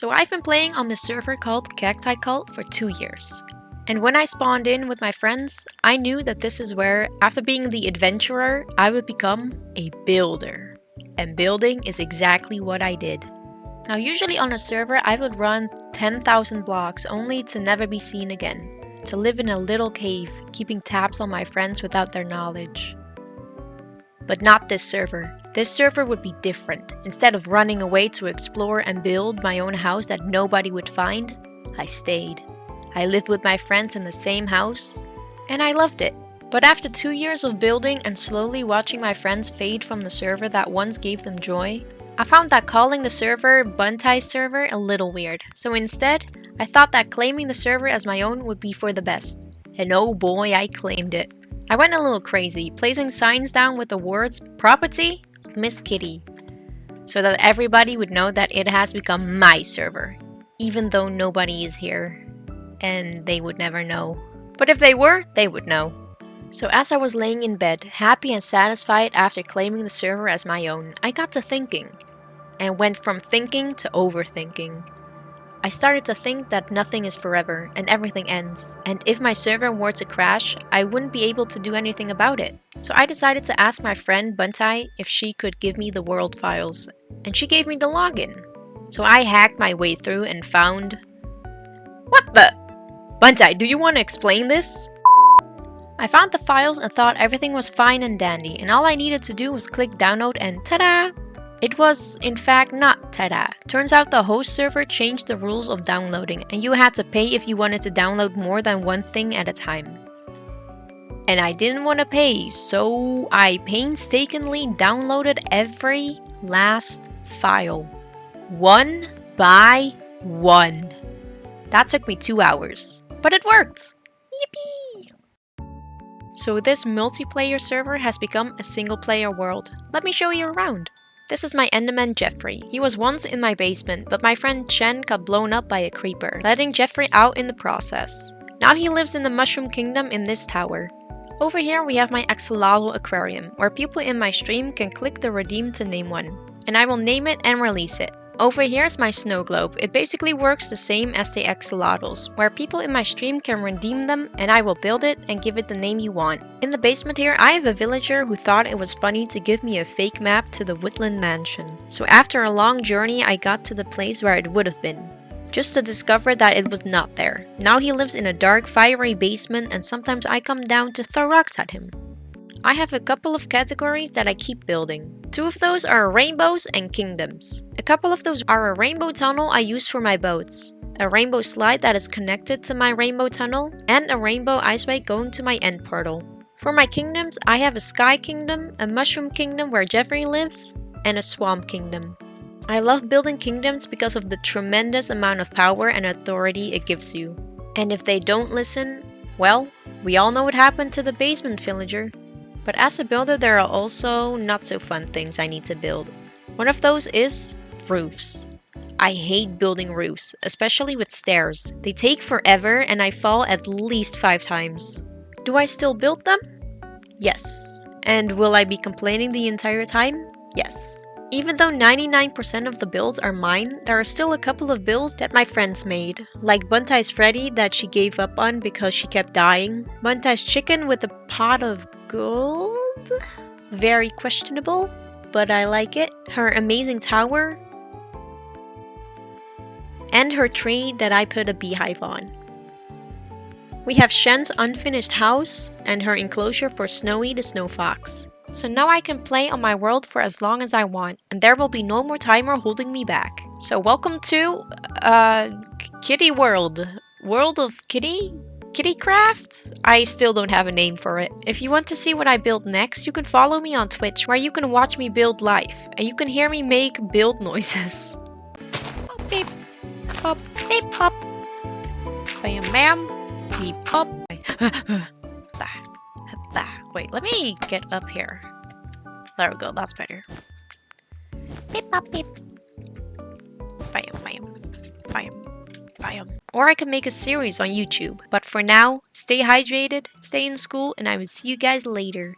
So I've been playing on this server called Cacti Cult for 2 years. And when I spawned in with my friends, I knew that this is where, after being the adventurer, I would become a builder. And building is exactly what I did. Now usually on a server I would run 10,000 blocks only to never be seen again. To live in a little cave, keeping tabs on my friends without their knowledge. But not this server. This server would be different. Instead of running away to explore and build my own house that nobody would find, I stayed. I lived with my friends in the same house, and I loved it. But after 2 years of building and slowly watching my friends fade from the server that once gave them joy, I found that calling the server Buntai server a little weird. So instead, I thought that claiming the server as my own would be for the best. And oh boy, I claimed it. I went a little crazy, placing signs down with the words "Property of Miss Kitty," so that everybody would know that it has become my server, even though nobody is here, and they would never know. But if they were, they would know. So as I was laying in bed, happy and satisfied after claiming the server as my own, I got to thinking, and went from thinking to overthinking. I started to think that nothing is forever and everything ends, and if my server were to crash, I wouldn't be able to do anything about it. So I decided to ask my friend Buntai if she could give me the world files, and she gave me the login. So I hacked my way through and found... What the? Buntai, do you want to explain this? I found the files and thought everything was fine and dandy, and all I needed to do was click download and ta-da! It was, in fact, not ta-da. Turns out the host server changed the rules of downloading, and you had to pay if you wanted to download more than one thing at a time. And I didn't want to pay, so I painstakingly downloaded every last file. One by one. That took me 2 hours. But it worked! Yippee! So this multiplayer server has become a single-player world. Let me show you around. This is my Enderman Jeffrey. He was once in my basement, but my friend Chen got blown up by a creeper, letting Jeffrey out in the process. Now he lives in the Mushroom Kingdom in this tower. Over here we have my Axolotl aquarium, where people in my stream can click the redeem to name one. And I will name it and release it. Over here is my snow globe. It basically works the same as the axolotls, where people in my stream can redeem them and I will build it and give it the name you want. In the basement here, I have a villager who thought it was funny to give me a fake map to the Woodland Mansion. So after a long journey, I got to the place where it would have been, just to discover that it was not there. Now he lives in a dark, fiery basement and sometimes I come down to throw rocks at him. I have a couple of categories that I keep building. 2 of those are rainbows and kingdoms. A couple of those are a rainbow tunnel I use for my boats, a rainbow slide that is connected to my rainbow tunnel, and a rainbow iceway going to my end portal. For my kingdoms, I have a sky kingdom, a mushroom kingdom where Jeffrey lives, and a swamp kingdom. I love building kingdoms because of the tremendous amount of power and authority it gives you. And if they don't listen, well, we all know what happened to the basement villager. But as a builder, there are also not so fun things I need to build. One of those is roofs. I hate building roofs, especially with stairs. They take forever and I fall at least 5 times. Do I still build them? Yes. And will I be complaining the entire time? Yes. Even though 99% of the builds are mine, there are still a couple of builds that my friends made. Like Buntai's Freddy that she gave up on because she kept dying. Buntai's chicken with a pot of gold? Very questionable, but I like it. Her amazing tower. And her tree that I put a beehive on. We have Shen's unfinished house and her enclosure for Snowy the Snow Fox. So now I can play on my world for as long as I want, and there will be no more timer holding me back. So welcome to, Kitty World. World of Kitty? Kittycraft? I still don't have a name for it. If you want to see what I build next, you can follow me on Twitch, where you can watch me build live, and you can hear me make build noises. Pop, beep, pop, beep, pop. Bam, bam, beep, pop. Wait, let me get up here. There we go, that's better. Beep, pop, beep. Bam, bam, bam, bam. Or I could make a series on YouTube. But for now, stay hydrated, stay in school, and I will see you guys later.